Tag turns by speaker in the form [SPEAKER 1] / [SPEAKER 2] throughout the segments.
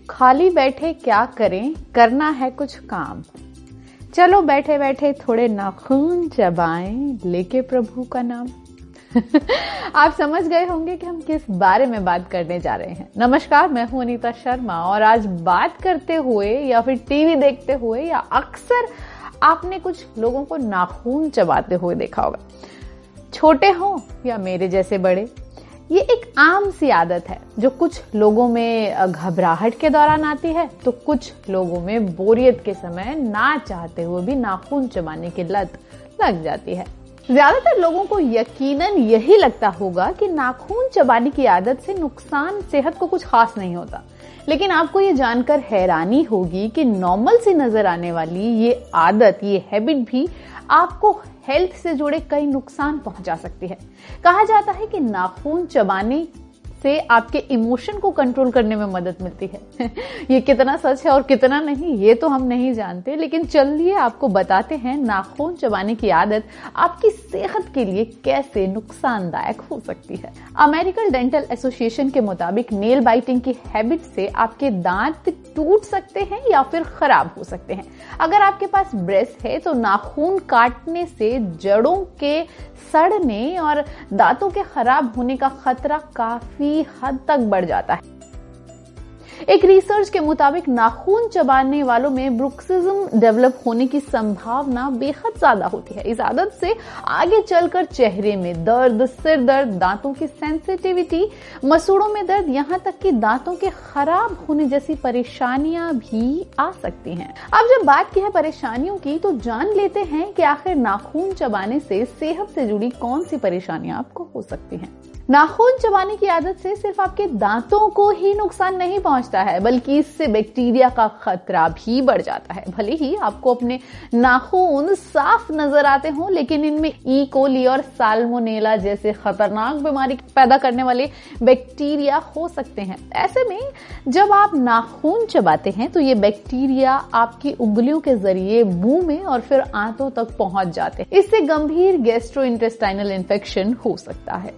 [SPEAKER 1] खाली बैठे क्या करें, करना है कुछ काम। चलो बैठे बैठे थोड़े नाखून चबाएं, लेके प्रभु का नाम। आप समझ गए होंगे कि हम किस बारे में बात करने जा रहे हैं। नमस्कार, मैं हूं अनीता शर्मा और आज बात करते हुए या फिर टीवी देखते हुए या अक्सर आपने कुछ लोगों को नाखून चबाते हुए देखा होगा, छोटे हों या मेरे जैसे बड़े। ये एक आम सी आदत है जो कुछ लोगों में घबराहट के दौरान आती है तो कुछ लोगों में बोरियत के समय ना चाहते हुए भी नाखून चबाने की लत लग जाती है। ज्यादातर लोगों को यकीनन यही लगता होगा कि नाखून चबाने की आदत से नुकसान सेहत को कुछ खास नहीं होता, लेकिन आपको ये जानकर हैरानी होगी कि नॉर्मल सी नजर आने वाली ये आदत, ये हैबिट भी आपको हेल्थ से जुड़े कई नुकसान पहुंचा सकती है। कहा जाता है कि नाखून चबाने से आपके इमोशन को कंट्रोल करने में मदद मिलती है। ये कितना सच है और कितना नहीं ये तो हम नहीं जानते, लेकिन चलिए आपको बताते हैं नाखून चबाने की आदत आपकी सेहत के लिए कैसे नुकसानदायक हो सकती है। अमेरिकन डेंटल एसोसिएशन के मुताबिक नेल बाइटिंग की हैबिट से आपके दांत टूट सकते हैं या फिर खराब हो सकते हैं। अगर आपके पास ब्रेस है तो नाखून काटने से जड़ों के सड़ने और दांतों के खराब होने का खतरा काफी हद तक बढ़ जाता है। एक रिसर्च के मुताबिक नाखून चबाने वालों में ब्रुक्सिज्म डेवलप होने की संभावना बेहद ज्यादा होती है। इस आदत से आगे चलकर चेहरे में दर्द, सिर दर्द, दांतों की सेंसिटिविटी, मसूड़ों में दर्द, यहाँ तक कि दांतों के खराब होने जैसी परेशानियां भी आ सकती हैं। अब जब बात की है परेशानियों की तो जान लेते हैं कि आखिर नाखून चबाने से सेहत से जुड़ी कौन सी परेशानियां आपको हो सकती हैं। नाखून चबाने की आदत से सिर्फ आपके दांतों को ही नुकसान नहीं पहुंचता है, बल्कि इससे बैक्टीरिया का खतरा भी बढ़ जाता है। भले ही आपको अपने नाखून साफ नजर आते हों, लेकिन इनमें ई कोली और साल्मोनेला जैसे खतरनाक बीमारी पैदा करने वाले बैक्टीरिया हो सकते हैं। ऐसे में जब आप नाखून चबाते हैं तो ये बैक्टीरिया आपकी उंगलियों के जरिए मुंह में और फिर आंतों तक पहुंच जाते हैं। इससे गंभीर गैस्ट्रोइंटेस्टाइनल इन्फेक्शन हो सकता है।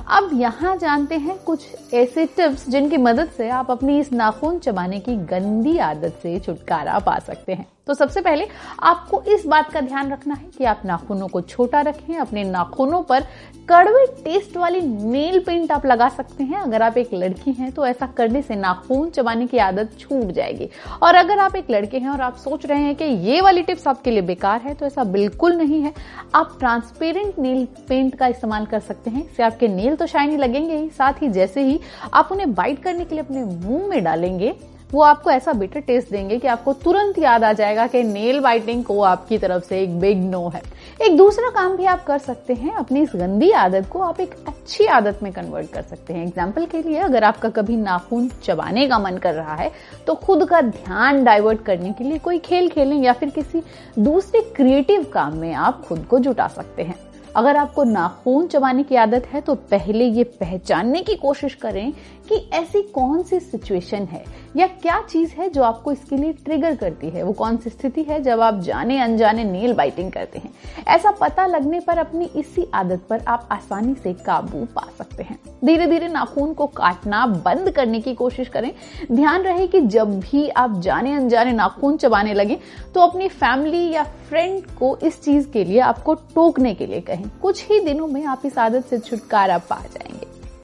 [SPEAKER 1] अब यहाँ जानते हैं कुछ ऐसे टिप्स जिनकी मदद से आप अपनी इस नाखून चबाने की गंदी आदत से छुटकारा पा सकते हैं। तो सबसे पहले आपको इस बात का ध्यान रखना है कि आप नाखूनों को छोटा रखें। अपने नाखूनों पर कड़वे टेस्ट वाली नेल पेंट आप लगा सकते हैं। अगर आप एक लड़की हैं तो ऐसा करने से नाखून चबाने की आदत छूट जाएगी। और अगर आप एक लड़के हैं और आप सोच रहे हैं कि ये वाली टिप्स आपके लिए बेकार है, तो ऐसा बिल्कुल नहीं है। आप ट्रांसपेरेंट नेल पेंट का इस्तेमाल कर सकते हैं। इससे आपके नेल तो शाइनी लगेंगे ही, साथ ही जैसे ही आप उन्हें बाइट करने के लिए अपने मुंह में डालेंगे वो आपको ऐसा बिटर टेस्ट देंगे कि आपको तुरंत याद आ जाएगा कि नेल बाइटिंग को आपकी तरफ से एक बिग नो है। एक दूसरा काम भी आप कर सकते हैं, अपनी इस गंदी आदत को आप एक अच्छी आदत में कन्वर्ट कर सकते हैं। एग्जाम्पल के लिए, अगर आपका कभी नाखून चबाने का मन कर रहा है तो खुद का ध्यान डाइवर्ट करने के लिए कोई खेल खेलें या फिर किसी दूसरे क्रिएटिव काम में आप खुद को जुटा सकते हैं। अगर आपको नाखून चबाने की आदत है तो पहले ये पहचानने की कोशिश करें कि ऐसी कौन सी सिचुएशन है या क्या चीज है जो आपको इसके लिए ट्रिगर करती है। वो कौन सी स्थिति है जब आप जाने अनजाने नेल बाइटिंग करते हैं। ऐसा पता लगने पर अपनी इसी आदत पर आप आसानी से काबू पा सकते हैं। धीरे धीरे नाखून को काटना बंद करने की कोशिश करें। ध्यान रहे कि जब भी आप जाने अनजाने नाखून चबाने लगे तो अपनी फैमिली या फ्रेंड को इस चीज के लिए आपको टोकने के लिए कहें। कुछ ही दिनों में आप इस आदत से छुटकारा पा जाएंगे।